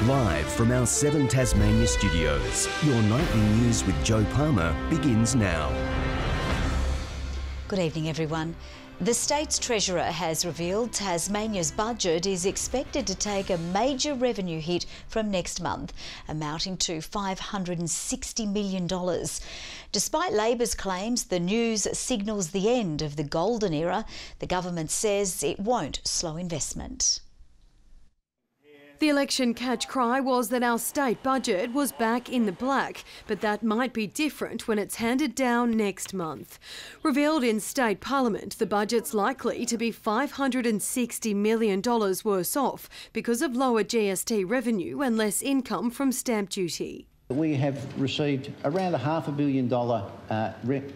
Live from our 7 Tasmania studios, your nightly news with Joe Palmer begins now. Good evening, everyone. The state's treasurer has revealed Tasmania's budget is expected to take a major revenue hit from next month, amounting to $560 million. Despite Labor's claims the news signals the end of the golden era, the government says it won't slow investment. The election catch cry was that our state budget was back in the black, but that might be different when it's handed down next month. Revealed in state parliament, the budget's likely to be $560 million worse off because of lower GST revenue and less income from stamp duty. We have received around a $500 million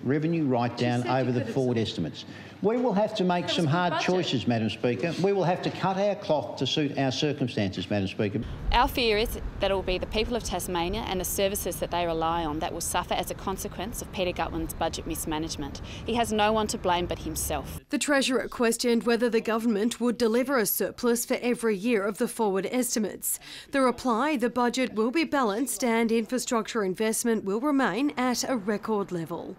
revenue write-down over the forward estimates. We will have to make some hard choices, Madam Speaker. We will have to cut our cloth to suit our circumstances, Madam Speaker. Our fear is that it will be the people of Tasmania and the services that they rely on that will suffer as a consequence of Peter Gutwin's budget mismanagement. He has no one to blame but himself. The Treasurer questioned whether the government would deliver a surplus for every year of the forward estimates. The reply, the budget will be balanced and infrastructure investment will remain at a record level.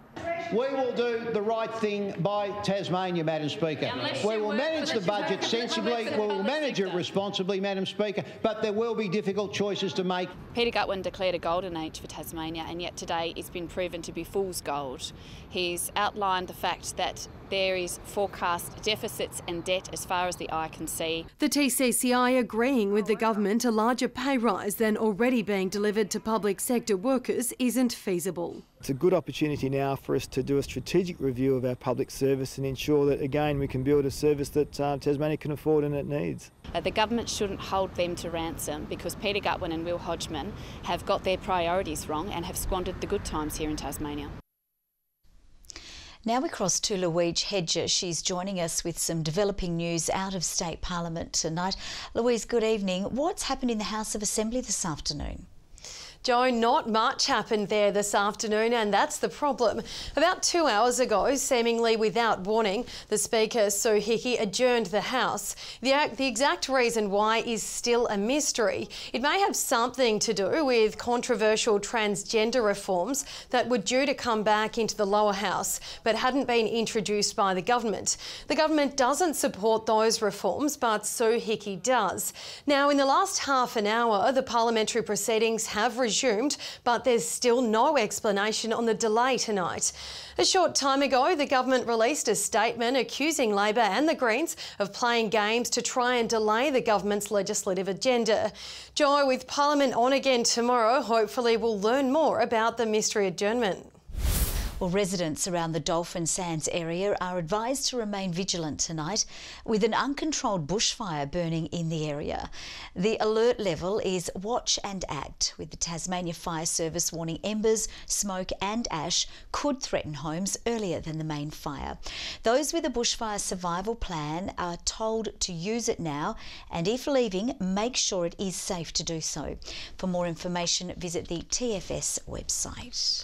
We will do the right thing by Tasmania, Madam Speaker. We will manage the budget sensibly, we will manage it responsibly, Madam Speaker, but there will be difficult choices to make. Peter Gutwin declared a golden age for Tasmania, and yet today it's been proven to be fool's gold. He's outlined the fact that there is forecast deficits and debt as far as the eye can see. The TCCI agreeing with the government a larger pay rise than already being delivered to public sector workers isn't feasible. It's a good opportunity now for us to do a strategic review of our public service and ensure that, again, we can build a service that Tasmania can afford and it needs. The government shouldn't hold them to ransom because Peter Gutwin and Will Hodgman have got their priorities wrong and have squandered the good times here in Tasmania. Now we cross to Louise Hedger. She's joining us with some developing news out of State Parliament tonight. Louise, good evening. What's happened in the House of Assembly this afternoon? Joe, not much happened there this afternoon, and that's the problem. About 2 hours ago, seemingly without warning, the Speaker, Sue Hickey, adjourned the House. The exact reason why is still a mystery. It may have something to do with controversial transgender reforms that were due to come back into the lower house, but hadn't been introduced by the government. The government doesn't support those reforms, but Sue Hickey does. Now, in the last half an hour, the parliamentary proceedings have resumed, but there's still no explanation on the delay tonight. A short time ago, the government released a statement accusing Labor and the Greens of playing games to try and delay the government's legislative agenda. Joe, with Parliament on again tomorrow, hopefully we'll learn more about the mystery adjournment. Well, residents around the Dolphin Sands area are advised to remain vigilant tonight with an uncontrolled bushfire burning in the area. The alert level is watch and act, with the Tasmania Fire Service warning embers, smoke and ash could threaten homes earlier than the main fire. Those with a bushfire survival plan are told to use it now, and if leaving, make sure it is safe to do so. For more information, visit the TFS website.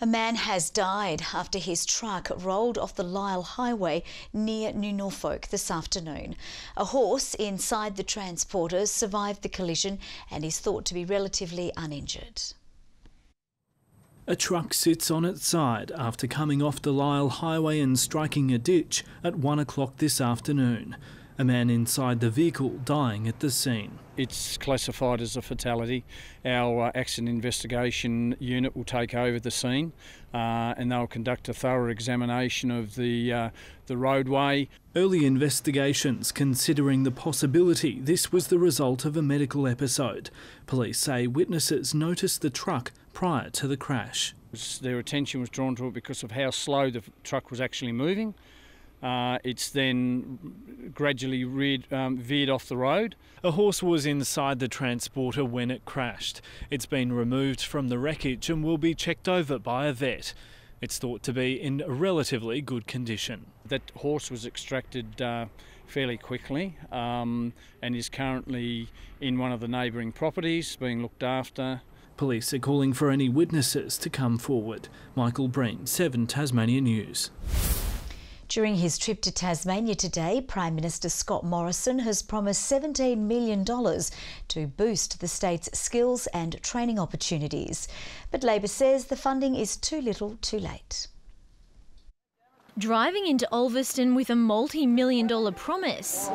A man has died after his truck rolled off the Lyle Highway near New Norfolk this afternoon. A horse inside the transporter survived the collision and is thought to be relatively uninjured. A truck sits on its side after coming off the Lyle Highway and striking a ditch at 1 o'clock this afternoon. A man inside the vehicle dying at the scene. It's classified as a fatality. Our accident investigation unit will take over the scene and they'll conduct a thorough examination of the roadway. Early investigations considering the possibility this was the result of a medical episode. Police say witnesses noticed the truck prior to the crash. Their attention was drawn to it because of how slow the truck was actually moving. It's then gradually veered off the road. A horse was inside the transporter when it crashed. It's been removed from the wreckage and will be checked over by a vet. It's thought to be in relatively good condition. That horse was extracted fairly quickly and is currently in one of the neighbouring properties being looked after. Police are calling for any witnesses to come forward. Michael Breen, 7 Tasmania News. During his trip to Tasmania today, Prime Minister Scott Morrison has promised $17 million to boost the state's skills and training opportunities. But Labor says the funding is too little too late. Driving into Ulverston with a multi-million-dollar promise.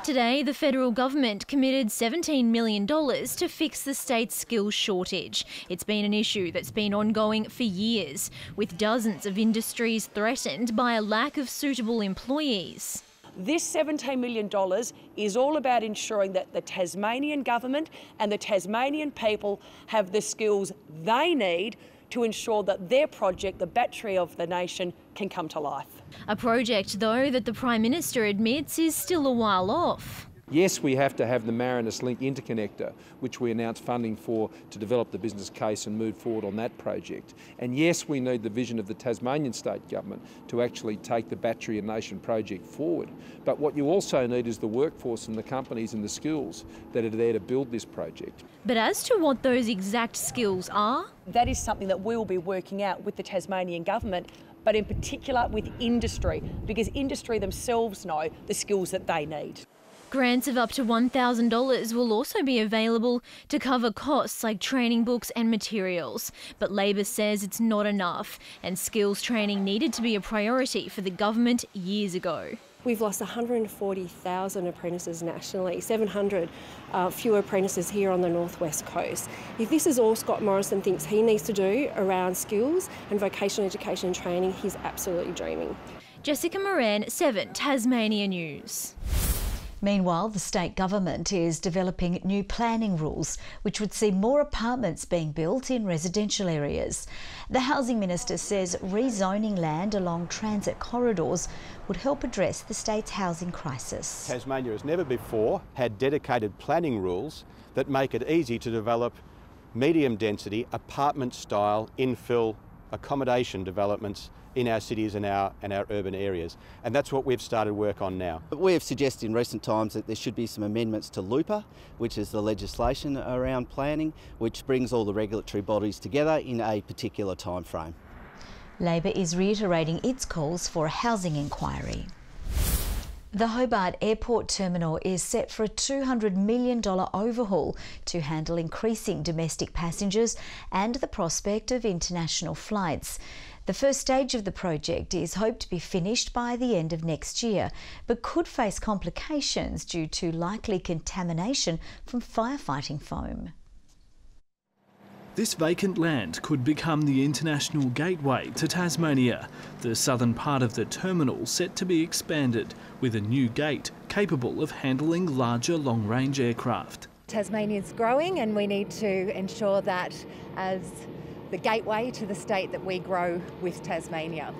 Today, the federal government committed $17 million to fix the state's skills shortage. It's been an issue that's been ongoing for years, with dozens of industries threatened by a lack of suitable employees. This $17 million is all about ensuring that the Tasmanian government and the Tasmanian people have the skills they need to ensure that their project, the battery of the nation, can come to life. A project, though, that the Prime Minister admits is still a while off. Yes, we have to have the Marinus Link interconnector, which we announced funding for to develop the business case and move forward on that project. And yes, we need the vision of the Tasmanian state government to actually take the Battery of Nation project forward. But what you also need is the workforce and the companies and the skills that are there to build this project. But as to what those exact skills are? That is something that we'll be working out with the Tasmanian government, but in particular with industry, because industry themselves know the skills that they need. Grants of up to $1,000 will also be available to cover costs like training books and materials. But Labor says it's not enough, and skills training needed to be a priority for the government years ago. We've lost 140,000 apprentices nationally, 700 fewer apprentices here on the northwest coast. If this is all Scott Morrison thinks he needs to do around skills and vocational education and training, he's absolutely dreaming. Jessica Moran, 7 Tasmania News. Meanwhile, the state government is developing new planning rules which would see more apartments being built in residential areas. The Housing Minister says rezoning land along transit corridors would help address the state's housing crisis. Tasmania has never before had dedicated planning rules that make it easy to develop medium density apartment style infill accommodation developments in our cities and our urban areas, and that's what we've started work on now. We have suggested in recent times that there should be some amendments to LUPA, which is the legislation around planning, which brings all the regulatory bodies together in a particular time frame. Labor is reiterating its calls for a housing inquiry. The Hobart Airport terminal is set for a $200 million overhaul to handle increasing domestic passengers and the prospect of international flights. The first stage of the project is hoped to be finished by the end of next year, but could face complications due to likely contamination from firefighting foam. This vacant land could become the international gateway to Tasmania, the southern part of the terminal set to be expanded with a new gate capable of handling larger long-range aircraft. Tasmania's growing and we need to ensure that as the gateway to the state that we grow with Tasmania.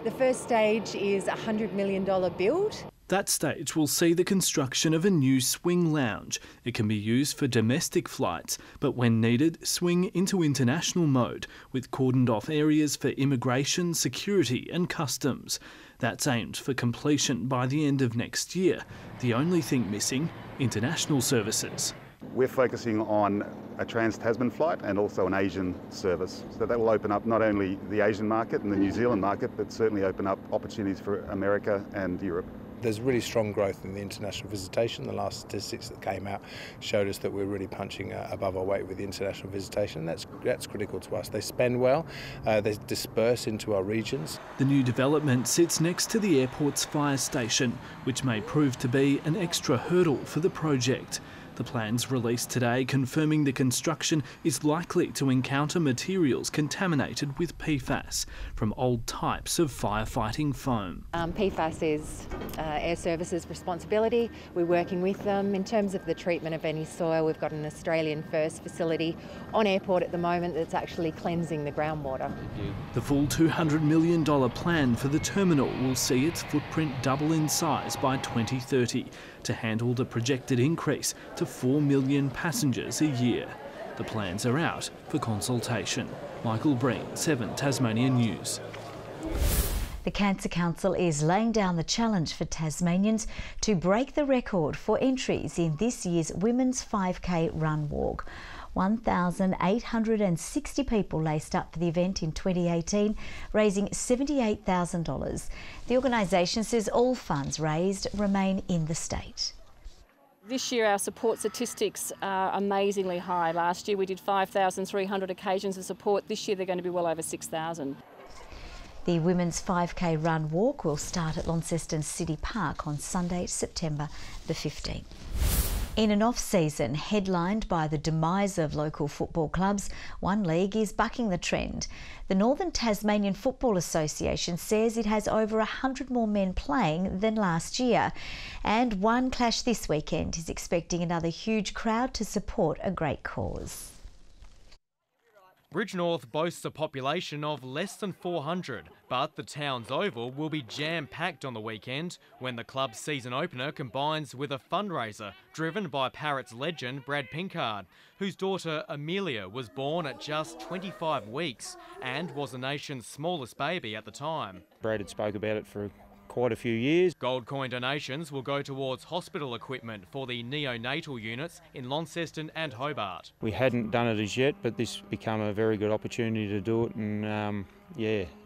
The first stage is a $100 million build. That stage will see the construction of a new swing lounge. It can be used for domestic flights, but when needed, swing into international mode with cordoned off areas for immigration, security and customs. That's aimed for completion by the end of next year. The only thing missing, international services. We're focusing on a trans-Tasman flight and also an Asian service. So that will open up not only the Asian market and the New Zealand market, but certainly open up opportunities for America and Europe. There's really strong growth in the international visitation. The last statistics that came out showed us that we're really punching above our weight with the international visitation. That's critical to us. They spend well, they disperse into our regions. The new development sits next to the airport's fire station, which may prove to be an extra hurdle for the project. The plans released today confirming the construction is likely to encounter materials contaminated with PFAS from old types of firefighting foam. PFAS is Air Services' responsibility. We're working with them. In terms of the treatment of any soil, we've got an Australian first facility on airport at the moment that's actually cleansing the groundwater. The full $200 million plan for the terminal will see its footprint double in size by 2030 to handle the projected increase to 4 million passengers a year. The plans are out for consultation. Michael Breen, 7 Tasmania News. The Cancer Council is laying down the challenge for Tasmanians to break the record for entries in this year's Women's 5K Run Walk. 1,860 people laced up for the event in 2018, raising $78,000. The organisation says all funds raised remain in the state. This year our support statistics are amazingly high. Last year we did 5,300 occasions of support. This year they're going to be well over 6,000. The women's 5K run walk will start at Launceston City Park on Sunday, September the 15th. In an off-season headlined by the demise of local football clubs, one league is bucking the trend. The Northern Tasmanian Football Association says it has over 100 more men playing than last year. And one clash this weekend is expecting another huge crowd to support a great cause. Bridgnorth boasts a population of less than 400, but the town's oval will be jam-packed on the weekend when the club's season opener combines with a fundraiser driven by Parrots legend Brad Pinkard, whose daughter Amelia was born at just 25 weeks and was the nation's smallest baby at the time. Brad had spoke about it for quite a few years. Gold coin donations will go towards hospital equipment for the neonatal units in Launceston and Hobart. We hadn't done it as yet, but this became a very good opportunity to do it, and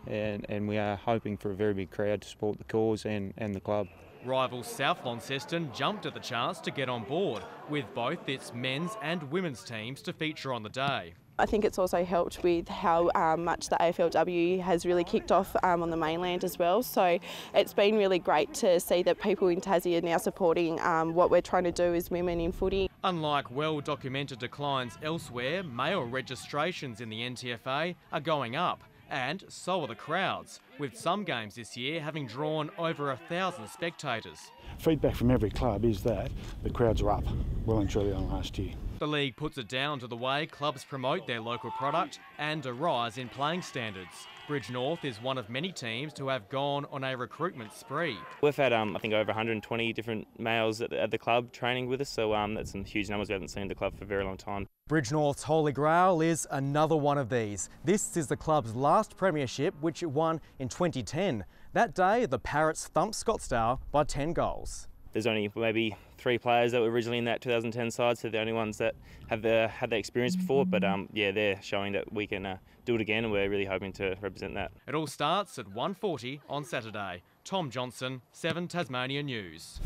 and we are hoping for a very big crowd to support the cause and the club. Rival South Launceston jumped at the chance to get on board, with both its men's and women's teams to feature on the day. I think it's also helped with how much the AFLW has really kicked off on the mainland as well. So it's been really great to see that people in Tassie are now supporting what we're trying to do as women in footy. Unlike well-documented declines elsewhere, male registrations in the NTFA are going up, and so are the crowds, with some games this year having drawn over 1,000 spectators. Feedback from every club is that the crowds are up well and truly on last year. The league puts it down to the way clubs promote their local product and a rise in playing standards. Bridgnorth is one of many teams to have gone on a recruitment spree. We've had, I think, over 120 different males at the club training with us, so that's some huge numbers we haven't seen in the club for a very long time. Bridgnorth's Holy Grail is another one of these. This is the club's last premiership, which it won in 2010. That day, the Parrots thumped Scottsdale by 10 goals. There's only maybe 3 players that were originally in that 2010 side, so they're the only ones that have had that experience before. But they're showing that we can do it again, and we're really hoping to represent that. It all starts at 1:40 on Saturday. Tom Johnson, 7 Tasmania News.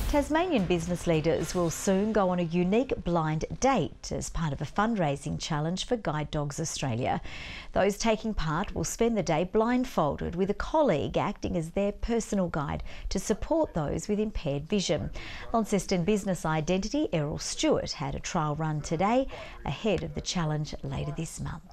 Tasmanian business leaders will soon go on a unique blind date as part of a fundraising challenge for Guide Dogs Australia. Those taking part will spend the day blindfolded with a colleague acting as their personal guide to support those with impaired vision. Launceston business identity Errol Stewart had a trial run today ahead of the challenge later this month.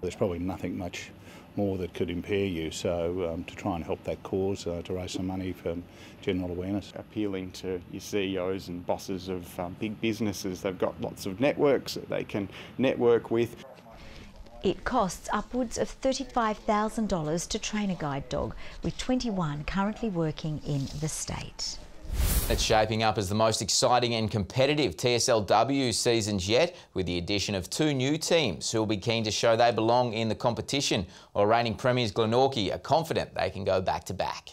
There's probably nothing much more that could impair you, so to try and help that cause, to raise some money for general awareness. Appealing to your CEOs and bosses of big businesses. They've got lots of networks that they can network with. It costs upwards of $35,000 to train a guide dog, with 21 currently working in the state. It's shaping up as the most exciting and competitive TSLW seasons yet, with the addition of 2 new teams who will be keen to show they belong in the competition, while reigning premiers Glenorchy are confident they can go back-to-back.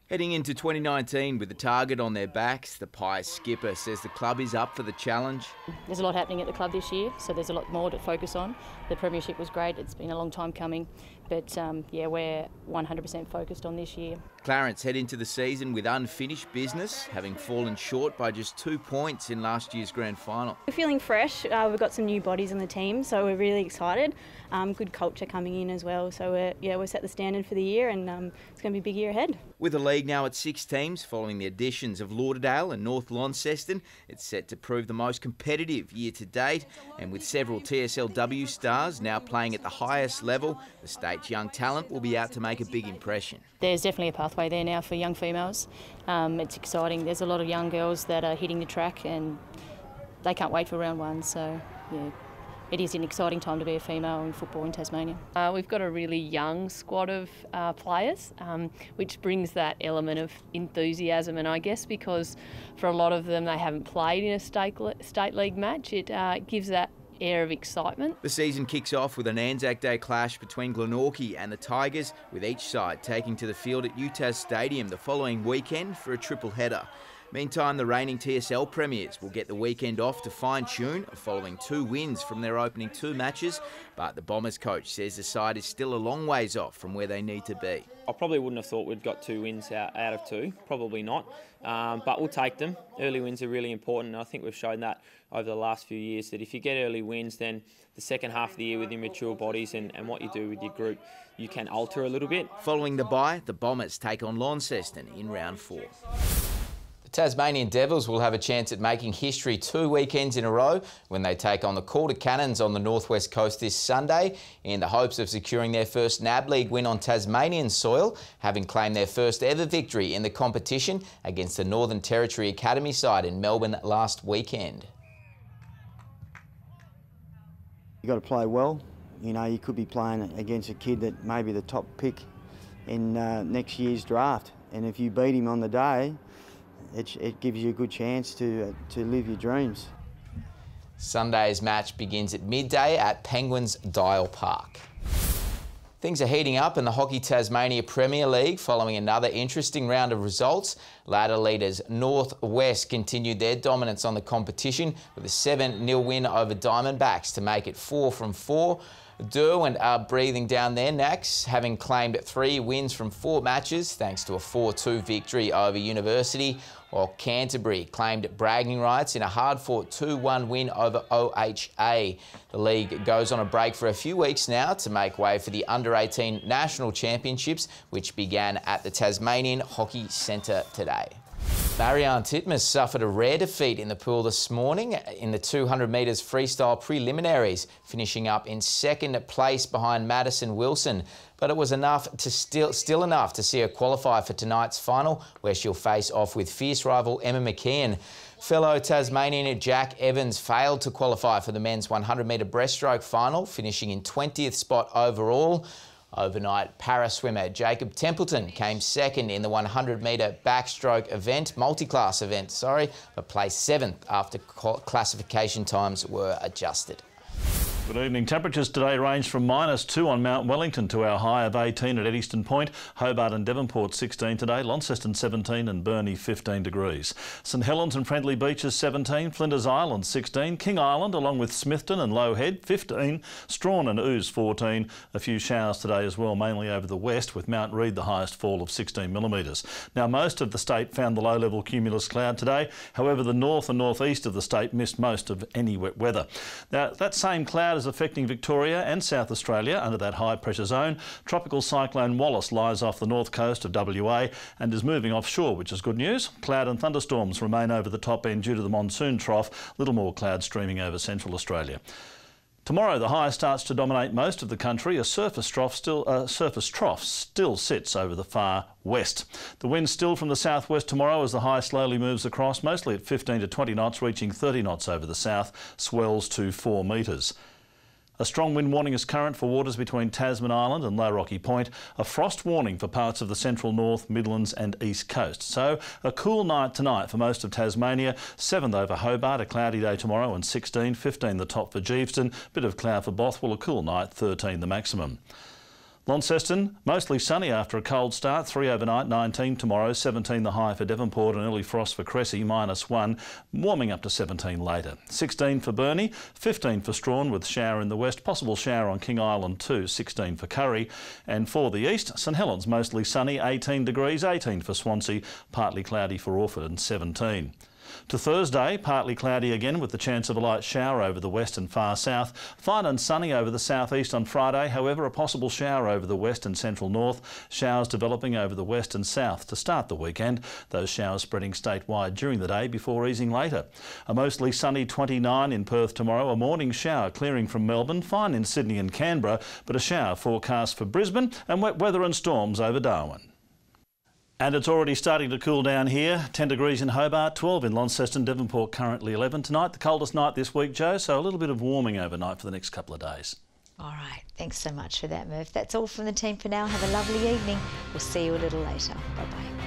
Heading into 2019 with the target on their backs, the Pies skipper says the club is up for the challenge. There's a lot happening at the club this year, so there's a lot more to focus on. The premiership was great, it's been a long time coming, but we're 100% focused on this year. Clarence head into the season with unfinished business, having fallen short by just 2 points in last year's grand final. We're feeling fresh, we've got some new bodies on the team, so we're really excited. Good culture coming in as well, so we're set the standard for the year, and it's going to be a big year ahead. With the league now at 6 teams following the additions of Lauderdale and North Launceston, it's set to prove the most competitive year to date, and with several TSLW stars now playing at the highest level, the state's young talent will be out to make a big impression. There's definitely a pathway there now for young females. It's exciting. There's a lot of young girls that are hitting the track and they can't wait for round 1, so yeah. It is an exciting time to be a female in football in Tasmania. We've got a really young squad of players, which brings that element of enthusiasm, and I guess because for a lot of them they haven't played in a state league match, it gives that air of excitement. The season kicks off with an Anzac Day clash between Glenorchy and the Tigers, with each side taking to the field at UTAS Stadium the following weekend for a triple header. Meantime, the reigning TSL premiers will get the weekend off to fine-tune following 2 wins from their opening 2 matches, but the Bombers coach says the side is still a long ways off from where they need to be. I probably wouldn't have thought we'd got 2 wins out of 2, probably not, but we'll take them. Early wins are really important, and I think we've shown that over the last few years, that if you get early wins, then the second half of the year with your mature bodies and what you do with your group, you can alter a little bit. Following the bye, the Bombers take on Launceston in round 4. The Tasmanian Devils will have a chance at making history 2 weekends in a row when they take on the Calder Cannons on the northwest coast this Sunday in the hopes of securing their first NAB League win on Tasmanian soil, having claimed their first ever victory in the competition against the Northern Territory Academy side in Melbourne last weekend. You've got to play well. You know, you could be playing against a kid that may be the top pick in next year's draft, and if you beat him on the day, it gives you a good chance to live your dreams. Sunday's match begins at midday at Penguins Dial Park. Things are heating up in the Hockey Tasmania Premier League following another interesting round of results. Ladder leaders North West continued their dominance on the competition with a 7-0 win over Diamondbacks to make it 4 from 4. Derwent are breathing down their necks, having claimed 3 wins from 4 matches thanks to a 4-2 victory over University, while Canterbury claimed bragging rights in a hard-fought 2-1 win over OHA. The league goes on a break for a few weeks now to make way for the Under-18 National Championships, which began at the Tasmanian Hockey Centre today. Marianne Titmus suffered a rare defeat in the pool this morning in the 200 metres freestyle preliminaries, finishing up in 2nd place behind Madison Wilson. But it was enough to still enough to see her qualify for tonight's final, where she'll face off with fierce rival Emma McKeon. Fellow Tasmanian Jack Evans failed to qualify for the men's 100 metre breaststroke final, finishing in 20th spot overall. Overnight para-swimmer Jacob Templeton came 2nd in the 100 metre backstroke event, multi-class event, but placed 7th after classification times were adjusted. Good evening. Temperatures today range from -2 on Mount Wellington to our high of 18 at Eddystone Point. Hobart and Devonport 16 today, Launceston 17 and Burnie 15 degrees. St Helens and Friendly Beaches 17, Flinders Island 16, King Island along with Smithton and Low Head 15, Strawn and Ouse 14. A few showers today as well, mainly over the west, with Mount Reid the highest fall of 16 millimetres. Now most of the state found the low-level cumulus cloud today. However, the north and northeast of the state missed most of any wet weather. Now that same cloud is affecting Victoria and South Australia under that high pressure zone. Tropical cyclone Wallace lies off the north coast of WA and is moving offshore, which is good news. Cloud and thunderstorms remain over the top end due to the monsoon trough. Little more cloud streaming over central Australia. Tomorrow, the high starts to dominate most of the country. A surface trough still sits over the far west. The wind still from the southwest tomorrow as the high slowly moves across, mostly at 15 to 20 knots, reaching 30 knots over the south, swells to 4 metres. A strong wind warning is current for waters between Tasman Island and Low Rocky Point. A frost warning for parts of the central north, Midlands and east coast. So a cool night tonight for most of Tasmania. 7th over Hobart, a cloudy day tomorrow and 16, 15 the top for Geeveston. Bit of cloud for Bothwell, a cool night, 13 the maximum. Launceston, mostly sunny after a cold start, 3 overnight, 19 tomorrow, 17 the high for Devonport and early frost for Cressy, -1, warming up to 17 later. 16 for Burnie, 15 for Strawn with shower in the west, possible shower on King Island too, 16 for Curry. And for the east, St Helens mostly sunny, 18 degrees, 18 for Swansea, partly cloudy for Orford and 17. To Thursday, partly cloudy again with the chance of a light shower over the west and far south. Fine and sunny over the southeast on Friday, however a possible shower over the west and central north. Showers developing over the west and south to start the weekend. Those showers spreading statewide during the day before easing later. A mostly sunny 29 in Perth tomorrow. A morning shower clearing from Melbourne. Fine in Sydney and Canberra, but a shower forecast for Brisbane and wet weather and storms over Darwin. And it's already starting to cool down here. 10 degrees in Hobart, 12 in Launceston, Devonport currently 11. Tonight, the coldest night this week, Jo, so a little bit of warming overnight for the next couple of days. All right, thanks so much for that, Murph. That's all from the team for now. Have a lovely evening. We'll see you a little later. Bye-bye.